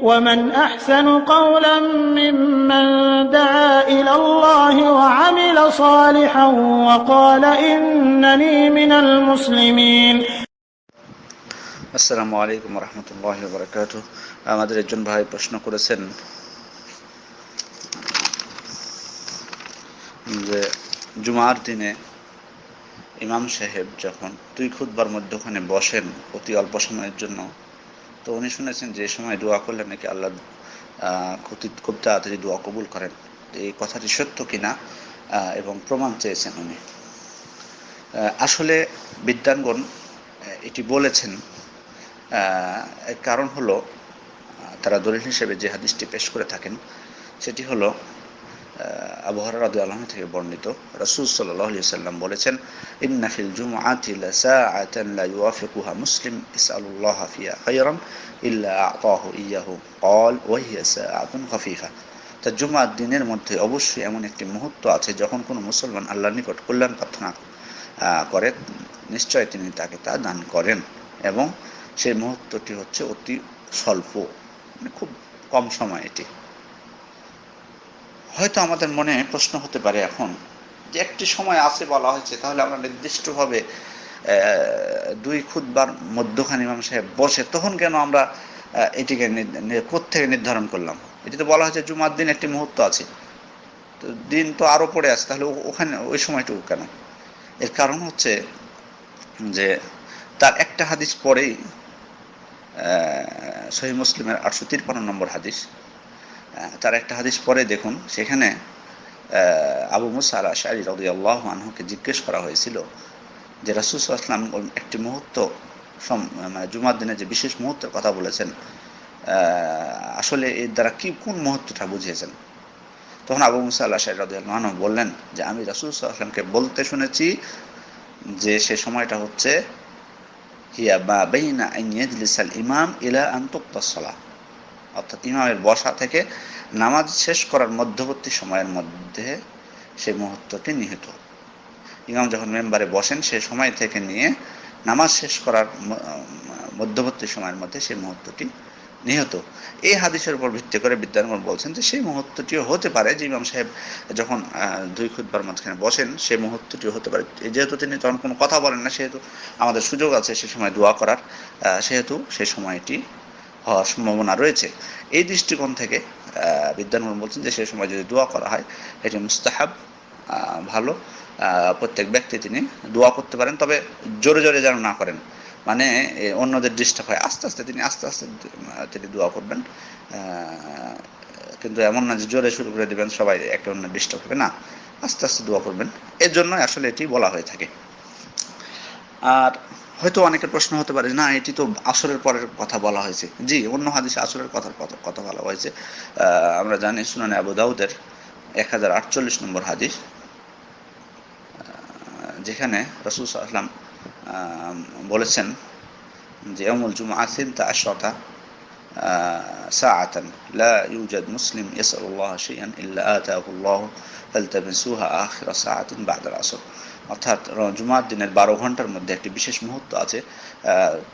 ومن أحسن قولا ممن دعا إلى الله وعمل صالحا وقال إنني من المسلمين. আসসালামু আলাইকুম রহমতুল্লাহি ওয়া বারাকাতুহু। আমাদের একজন ভাই প্রশ্ন করেছেন যে জুমার দিনে ইমাম সাহেব যখন দুই খুতবার মধ্যখানে বসেন অতি অল্প সময়ের জন্য, তো উনি শুনেছেন যে সময় দোয়া করলে নাকি আল্লাহ খুব তাড়াতাড়ি দোয়া কবুল করেন। এই কথাটি সত্য কিনা এবং প্রমাণ চেয়েছেন উনি। আসলে বিদ্বানগণ এটি বলেছেন, এর কারণ হলো তারা দলিল হিসেবে যে হাদিসটি পেশ করে থাকেন সেটি হলো আবু হুরায়রা রাদিয়াল্লাহু আনহু থেকে বর্ণিত। রাসূল সাল্লাল্লাহু আলাইহি ওয়াসাল্লাম বলেছেন, ইন্না ফিল জুমআতি লাসাআতান লা ইউয়াফিকুহা মুসলিম ইসআলুল্লাহা ফিহা খায়রান ইল্লা আ'তাহু ইয়াহু ক্বাল ওয়া হিয়া সাআতুন খাফিফা। তা জুমার দিনের মধ্যে অবশ্যই এমন একটি মুহূর্ত আছে যখন কোনো মুসলমান আল্লাহর নিকট কল্যাণ প্রার্থনা করে, নিশ্চয় তিনি তাকে তা দান করেন, এবং সেই মুহূর্তটি হচ্ছে অতি স্বল্প, মানে খুব কম সময়। এটি হয়তো আমাদের মনে প্রশ্ন হতে পারে এখন যে একটি সময় আছে বলা হয়েছে, তাহলে আমরা নির্দিষ্টভাবে দুই খুতবার মধ্যখানে ইমাম সাহেব বসে, তখন কেন আমরা এটিকে কোত্থেকে নির্ধারণ করলাম? এটি তো বলা হয়েছে জুমার দিন একটি মুহূর্ত আছে, তো দিন তো আরও পড়ে আছে, তাহলে ওখানে ওই সময়টুকু কেন? এর কারণ হচ্ছে যে তার একটা হাদিস পরেই সহিহ মুসলিমের 853 নম্বর হাদিস, তার একটা হাদিস পরে দেখুন, সেখানে আবু মুসা আল আশআরী রাদিয়াল্লাহু আনহুকে জিজ্ঞেস করা হয়েছিল যে রাসূল সাল্লাল্লাহু আলাইহি ওয়াসাল্লাম একটি মুহূর্ত, মানে জুমার দিনে যে বিশেষ মুহূর্তের কথা বলেছেন, আসলে এর দ্বারা কোন মুহূর্তটা বুঝিয়েছেন? তখন আবু মুসা আল আশআরী রাদিয়াল্লাহু আনহু বললেন যে আমি রাসূল সাল্লাল্লাহু আলাইহি ওয়াসাল্লামকে বলতে শুনেছি যে সে সময়টা হচ্ছে হিয়া মা বাইনা আন ইয়াজলিসাল ইমাম ইলা আন তুকতাস সালাহ, অর্থাৎ ইমামের বসা থেকে নামাজ শেষ করার মধ্যবর্তী সময়ের মধ্যে সেই মুহূর্তটি নিহিত। ইমাম যখন মেম্বারে বসেন সেই সময় থেকে নিয়ে নামাজ শেষ করার মধ্যবর্তী সময়ের মধ্যে সেই মুহূর্তটি নিহত। এই হাদিসের উপর ভিত্তি করে বিদ্বানগণ বলছেন যে সেই মুহূর্তটিও হতে পারে যে ইমাম সাহেব যখন দুই খুতবার মাঝখানে বসেন সেই মুহূর্তটিও হতে পারে। যেহেতু তিনি তখন কোনো কথা বলেন না, সেহেতু আমাদের সুযোগ আছে সে সময় দোয়া করার, সেহেতু সেই সময়টি হওয়ার সম্ভাবনা রয়েছে। এই দৃষ্টিকোণ থেকে বিদ্বানগণ বলছেন যে সেই সময় যদি দোয়া করা হয় এটি মুস্তাহাব, ভালো, প্রত্যেক ব্যক্তি তিনি দোয়া করতে পারেন, তবে জোরে জোরে যেন না করেন, মানে অন্যদের ডিস্টার্ব হয়, আস্তে আস্তে তিনি দোয়া করবেন, কিন্তু এমন না যে জোরে শুরু করে দেবেন, সবাই একটা অন্য ডিস্টার্ব হবে না, আস্তে আস্তে দোয়া করবেন। এর জন্য আসলে এটি বলা হয়ে থাকে। আর হয়তো অনেকের প্রশ্ন হতে পারে, না এটি তো আসরের পরের কথা বলা হয়েছে। জি, অন্য হাদিসে আসরের কথা বলা হয়েছে। আমরা জানি সুনানে আবু দাউদের 1048 নম্বর হাদিস, যেখানে রাসূল সাল্লাল্লাহু আলাইহি ওয়াসাল্লাম বলেছেন যে ইয়াউমুল জুমআহ 12 সাআতান লা ইউজাদ মুসলিম ইয়াসআলুল্লাহ শাইআন ইল্লা আতাহু আল্লাহ ফালতামিসুহা আখির সাআতিন বা'দা আল-আসর। অর্থাৎ জুমার দিনের 12 ঘন্টার মধ্যে একটি বিশেষ মুহূর্ত আছে,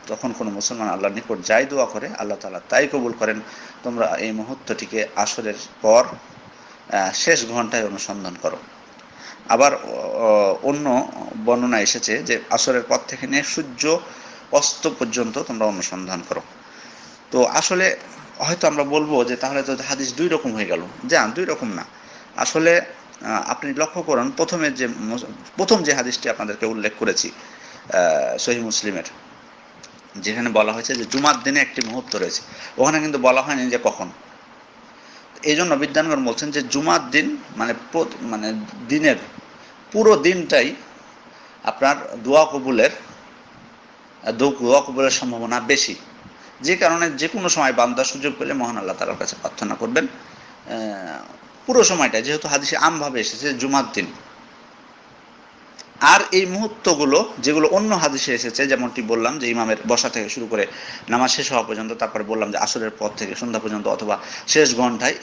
তখন কোনো মুসলমান আল্লাহর নিকট যাই দোয়া করে আল্লাহ তাআলা তাই কবুল করেন। তোমরা এই মুহূর্তটিকে আসরের পর শেষ ঘন্টায় অনুসন্ধান করো। আবার অন্য বর্ণনা এসেছে যে আসরের পর থেকে নিয়ে সূর্য অস্ত পর্যন্ত তোমরা অনুসন্ধান করো। তো আসলে হয়তো আমরা বলবো যে তাহলে তো হাদিস দুই রকম হয়ে গেল। দুই রকম না, আসলে আপনি লক্ষ্য করুন, প্রথম যে হাদিসটি আপনাদেরকে উল্লেখ করেছি সহিহ মুসলিমের, যেখানে বলা হয়েছে যে জুমার দিনে একটি মুহূর্ত রয়েছে, ওখানে কিন্তু বলা হয়নি যে কখন। এই জন্য বিদ্বানগণ বলছেন যে জুমার দিন মানে দিনের পুরো দিনটাই আপনার দোয়া কবুলের সম্ভাবনা বেশি, যে কারণে যে কোনো সময় বান্দা সুযোগ পেলে মহান আল্লাহ তাআলার কাছে প্রার্থনা করবেন। পুরো সময়টা যেহেতু হাদিসে আমভাবে এসেছে জুমার দিন, আর এই মুহূর্তগুলো যেগুলো অন্য হাদিসে এসেছে, যেমনটি বললাম যে ইমামের বসা থেকে শুরু করে নামাজ শেষ হওয়া পর্যন্ত, তারপরে বললাম যে আসরের পর থেকে সন্ধ্যা পর্যন্ত অথবা শেষ ঘন্টায়,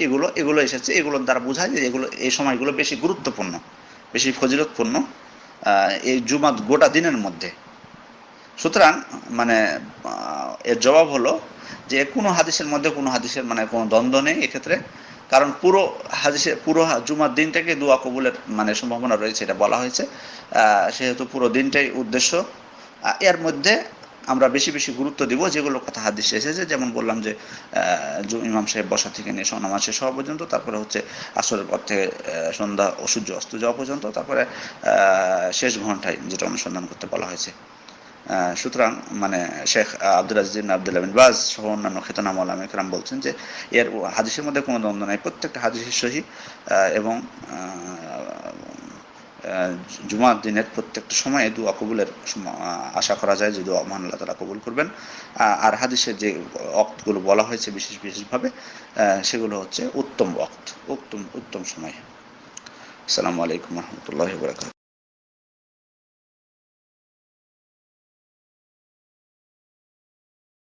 এগুলো এসেছে। এগুলোর দ্বারা বোঝায় যে এই সময়গুলো বেশি গুরুত্বপূর্ণ, বেশি ফজিলতপূর্ণ এই জুমার গোটা দিনের মধ্যে। সুতরাং মানে এর জবাব হলো যে কোনো হাদিসের মধ্যে কোনো হাদিসের মানে কোনো দ্বন্দ্ব নেই এক্ষেত্রে, কারণ পুরো হাদিসে পুরো জুমার দিনটাকে দোয়া কবুলের মানে সম্ভাবনা রয়েছে এটা বলা হয়েছে, সেহেতু পুরো দিনটাই উদ্দেশ্য। এর মধ্যে আমরা বেশি বেশি গুরুত্ব দিব যেগুলো কথা হাদিসে এসেছে, যেমন বললাম যে ইমাম সাহেব বসা থেকে নিয়ে নামাজ শেষ হওয়া পর্যন্ত, তারপরে হচ্ছে আসরের পর থেকে সন্ধ্যা ও সূর্য অস্ত যাওয়া পর্যন্ত, তারপরে শেষ ঘন্টায় যেটা অনুসন্ধান করতে বলা হয়েছে। সুতরাং মানে শেখ আব্দুল আজিজ ইবনে আব্দুল্লাহ বিন বাজ সহ অন্যান্য খ্যাতনামা ওলামা কেরাম বলছেন যে এর হাদিসের মধ্যে কোনো দ্বন্দ্ব নাই, প্রত্যেকটা হাদিসই সহিহ, এবং জুমার দিনের প্রত্যেকটা সময়ে দোয়া কবুলের আশা করা যায় যে দোয়া মহান আল্লাহ তাআলা কবুল করবেন। আর হাদিসের যে ওয়াক্তগুলো বলা হয়েছে বিশেষ বিশেষভাবে, সেগুলো হচ্ছে উত্তম ওয়াক্ত, উত্তম সময়। আসসালামু আলাইকুম ওয়া রাহমাতুল্লাহি ওয়া বারাকাতুহু।